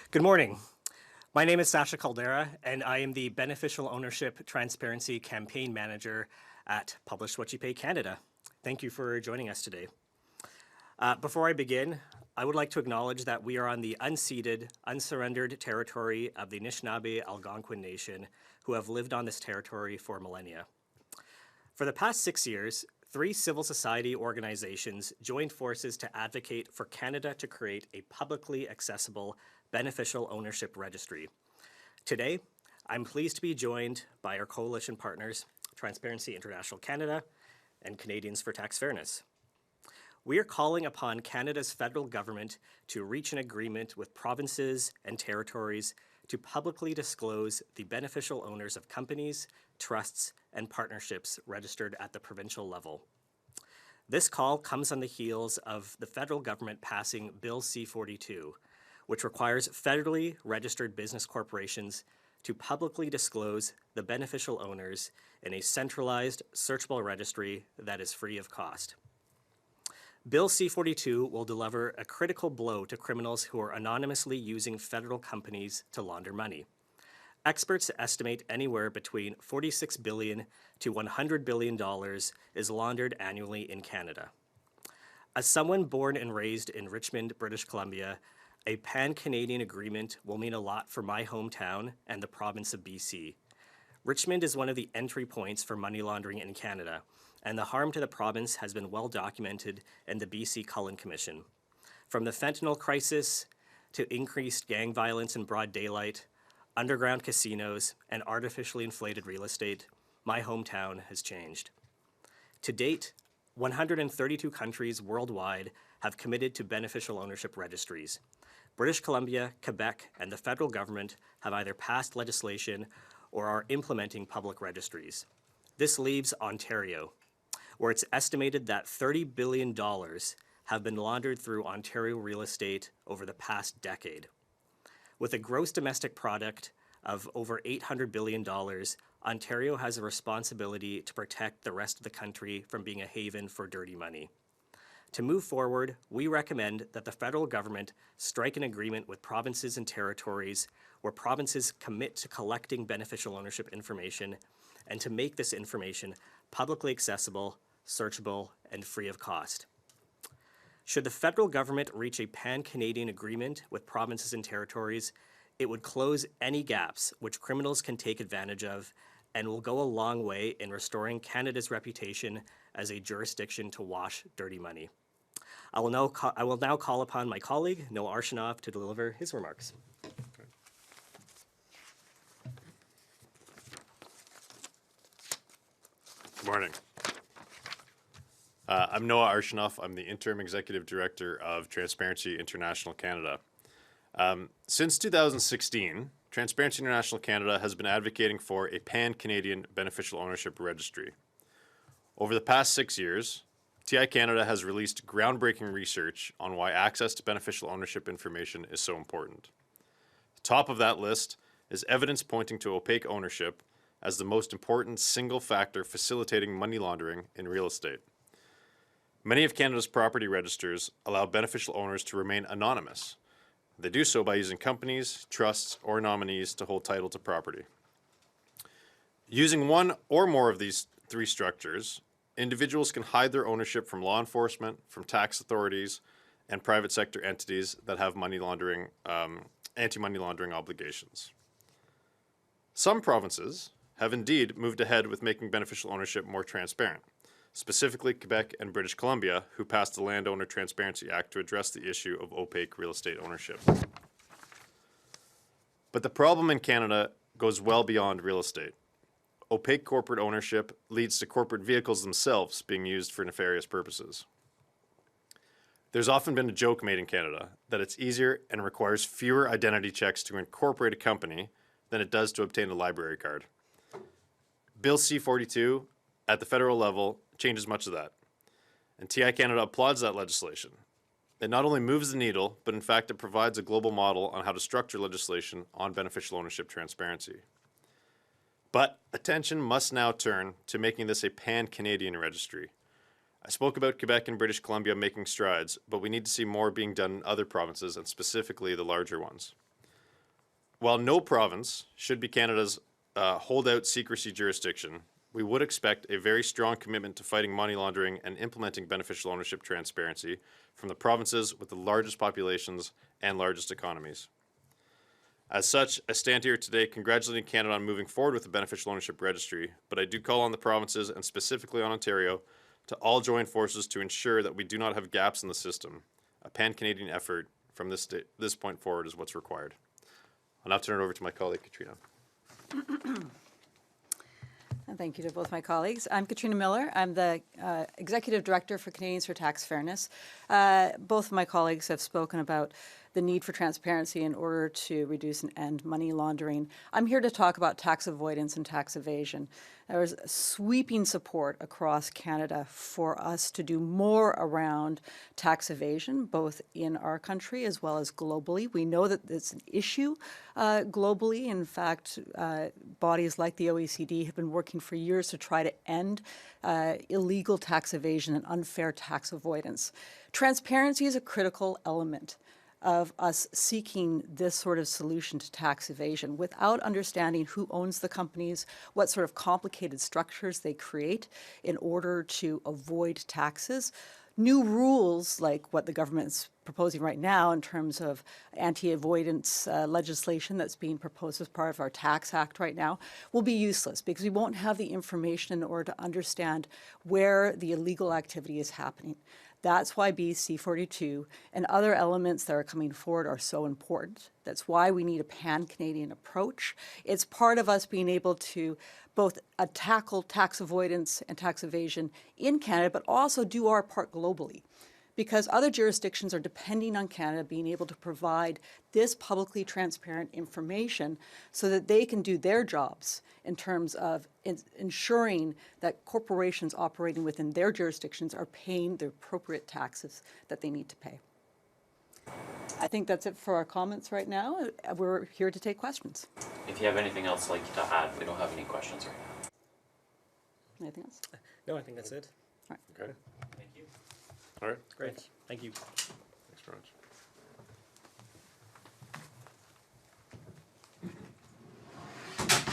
Good morning. My name is Sasha Caldera, and I am the Beneficial Ownership Transparency Campaign Manager at Publish What You Pay Canada. Thank you for joining us today. Before I begin, I would like to acknowledge that we are on the unceded, unsurrendered territory of the Anishinaabe Algonquin Nation, who have lived on this territory for millennia. For the past 6 years, 3 civil society organizations joined forces to advocate for Canada to create a publicly accessible beneficial ownership registry. Today, I'm pleased to be joined by our coalition partners, Transparency International Canada and Canadians for Tax Fairness. We are calling upon Canada's federal government to reach an agreement with provinces and territories to publicly disclose the beneficial owners of companies, trusts, and partnerships registered at the provincial level. This call comes on the heels of the federal government passing Bill C-42, which requires federally registered business corporations to publicly disclose the beneficial owners in a centralized, searchable registry that is free of cost. Bill C-42 will deliver a critical blow to criminals who are anonymously using federal companies to launder money. Experts estimate anywhere between $46 billion to $100 billion is laundered annually in Canada. As someone born and raised in Richmond, British Columbia, a pan-Canadian agreement will mean a lot for my hometown and the province of BC. Richmond is one of the entry points for money laundering in Canada, and the harm to the province has been well documented in the BC Cullen Commission. From the fentanyl crisis to increased gang violence in broad daylight, underground casinos, and artificially inflated real estate, my hometown has changed. To date, 132 countries worldwide have committed to beneficial ownership registries. British Columbia, Quebec, and the federal government have either passed legislation or are implementing public registries. This leaves Ontario, where it's estimated that $30 billion have been laundered through Ontario real estate over the past decade. With a gross domestic product of over $800 billion, Ontario has a responsibility to protect the rest of the country from being a haven for dirty money. To move forward, we recommend that the federal government strike an agreement with provinces and territories where provinces commit to collecting beneficial ownership information and to make this information publicly accessible, searchable, and free of cost. Should the federal government reach a pan-Canadian agreement with provinces and territories, it would close any gaps which criminals can take advantage of and will go a long way in restoring Canada's reputation as a jurisdiction to wash dirty money. I will now call upon my colleague, Noah Arshinoff, to deliver his remarks. Good morning. I'm Noah Arshinoff. I'm the Interim Executive Director of Transparency International Canada. Since 2016, Transparency International Canada has been advocating for a pan-Canadian beneficial ownership registry. Over the past 6 years, TI Canada has released groundbreaking research on why access to beneficial ownership information is so important. Top of that list is evidence pointing to opaque ownership as the most important single factor facilitating money laundering in real estate. Many of Canada's property registers allow beneficial owners to remain anonymous. They do so by using companies, trusts, or nominees to hold title to property. Using one or more of these 3 structures, individuals can hide their ownership from law enforcement, from tax authorities, and private sector entities that have money laundering, anti-money laundering obligations. Some provinces have indeed moved ahead with making beneficial ownership more transparent, specifically Quebec and British Columbia, who passed the Landowner Transparency Act to address the issue of opaque real estate ownership. But the problem in Canada goes well beyond real estate. Opaque corporate ownership leads to corporate vehicles themselves being used for nefarious purposes. There's often been a joke made in Canada that it's easier and requires fewer identity checks to incorporate a company than it does to obtain a library card. Bill C-42 at the federal level changes much of that, and TI Canada applauds that legislation. It not only moves the needle, but in fact it provides a global model on how to structure legislation on beneficial ownership transparency. But attention must now turn to making this a pan-Canadian registry. I spoke about Quebec and British Columbia making strides, but we need to see more being done in other provinces and specifically the larger ones. While no province should be Canada's holdout secrecy jurisdiction, we would expect a very strong commitment to fighting money laundering and implementing beneficial ownership transparency from the provinces with the largest populations and largest economies. As such, I stand here today congratulating Canada on moving forward with the beneficial ownership registry, but I do call on the provinces, and specifically on Ontario, to all join forces to ensure that we do not have gaps in the system. A pan-Canadian effort from this point forward is what's required. I'll now turn it over to my colleague, Katrina. Thank you to both my colleagues. I'm Katrina Miller. I'm the Executive Director for Canadians for Tax Fairness. Both of my colleagues have spoken about the need for transparency in order to reduce and end money laundering. I'm here to talk about tax avoidance and tax evasion. There is sweeping support across Canada for us to do more around tax evasion, both in our country as well as globally. We know that it's an issue globally. In fact, bodies like the OECD have been working for years to try to end illegal tax evasion and unfair tax avoidance. Transparency is a critical element of us seeking this sort of solution to tax evasion without understanding who owns the companies, what sort of complicated structures they create in order to avoid taxes. New rules like what the government is proposing right now in terms of anti-avoidance legislation that's being proposed as part of our Tax Act right now will be useless because we won't have the information in order to understand where the illegal activity is happening. That's why BC 42 and other elements that are coming forward are so important. That's why we need a pan-Canadian approach. It's part of us being able to both tackle tax avoidance and tax evasion in Canada, but also do our part globally. Because other jurisdictions are depending on Canada being able to provide this publicly transparent information so that they can do their jobs in terms of ensuring that corporations operating within their jurisdictions are paying the appropriate taxes that they need to pay. I think that's it for our comments right now. We're here to take questions. If you have anything else like to add, we don't have any questions right now. Anything else? No, I think that's it. All right. Okay. Thank you. All right. Great. Thank you. Thanks very much.